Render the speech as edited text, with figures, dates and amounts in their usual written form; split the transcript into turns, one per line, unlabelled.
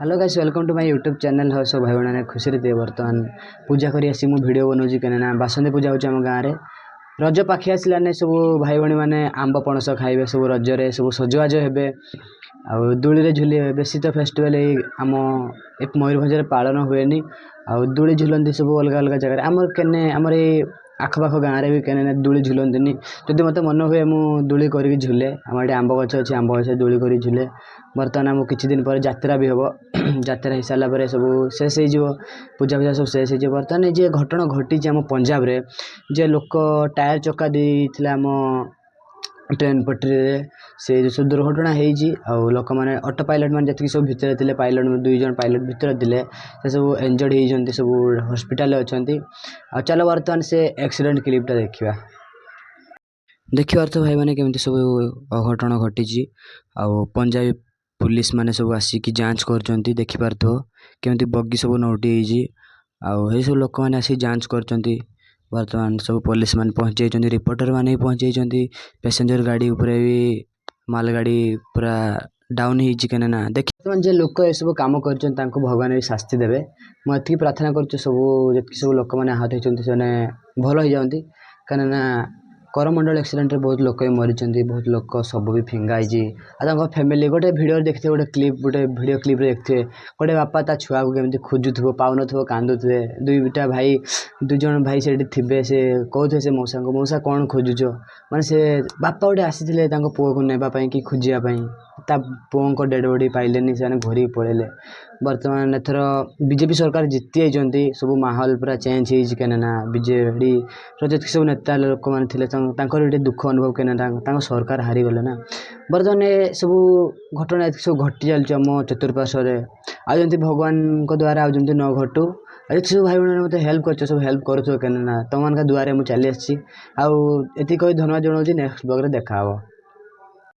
Hello guys welcome to my YouTube channel हो सब भाई बहन खुशी रे बर्तमान पूजा करी आसी मु वीडियो बनौजी कना बासंती पूजा होची हम गाँव रे रज पाखी आसलाने सब भाई भाई माने आंब पणस खाइबे सब रजरे सब सजवाज हेबे आ दूली रे झुली बेसी तो फेस्टिवल आम मयूरभंज रे पालन हुएनी आ दूली झुलंती सब अलग अलग जगह आमर केने आमर ए आखपाख गाँव रे भी केने दूली झुलंती जदि मत मन हुए मु दूली करके झुले आम ये आंब गछ अच्छे आंब गछ दूली कर झुले बर्तमान आम किछि दिन पर यात्रा भी हम यात्रा हो सारा पर सब शेष हो पूजा पूजा सब शेष हो बर्तमान जे घटना घटी आम पंजाब रे जे लोक टायर चक्का देइथिला आम ट्रेन पटरी से जो दुर्घटना हो लोक मैंने ऑटो पायलट मैंने जी सब भितर थे पायलट 2 जन पायलट भितर थे से सब इंजर्ड होती सब हॉस्पिटल अच्छा आ चलो बर्तमान से एक्सीडेंट क्लिपटा देखा देखिए तो भाई मैंने केमती सब अघटन घटी पंजाबी पुलिस माने सब आसिक जांच कर देखिपार तो केमती बगी सब नौटी आई सब लोक मैंने आसिक जांच कर बर्तमान सब पुलिस मैंने पहुँच जाइए रिपोर्टर मैंने पहुँच जाइए पैसेंजर गाड़ी उपरे भी माल गाड़ी पूरा डाउन होना देखिए जे लोक ये सब कम कर भगवान भी शास्ति देवे मुझे प्रार्थना कर सब लोक मैंने आहत होती से भल हो जाती कहीं करमंडल एक्सीडेंट रे बहुत लोक मरी बहुत लोक सब भी फिंगा फैमिली गोटे भिडियो देखते गोटे क्लिप गोटे भिडियो क्लिप देखते गोटे बापा ता छुआ को केमती खोजुव पाउन कांदुवे दुईटा भाई 2 जन भाई से थे से कहते से मौसा कौन खोजुच माने से बापा गोटे आसी पुओ को नापी कि खोजापी ता पुओं को डेड बॉडी पाइले से घोरी पड़े बर्तमान एथर बीजेपी सरकार जीति जाती सब माहौल पूरा चेंज होना बीजेडी जी सब नेता लोक मैंने दुख अनुभव करना सरकार हारीगले ना बर्तमान सब घटना सब घटी चलती आम चतुर्पार्श्व आमती भगवान द्वारा आमती न घटू सब भाई बहन मत हेल्प कर सब हेल्प कर तुम मान दुआरे मुझे चली आसी आती कही धन्यवाद जनाऊँ नेक्स्ट ब्लॉग रे देखा।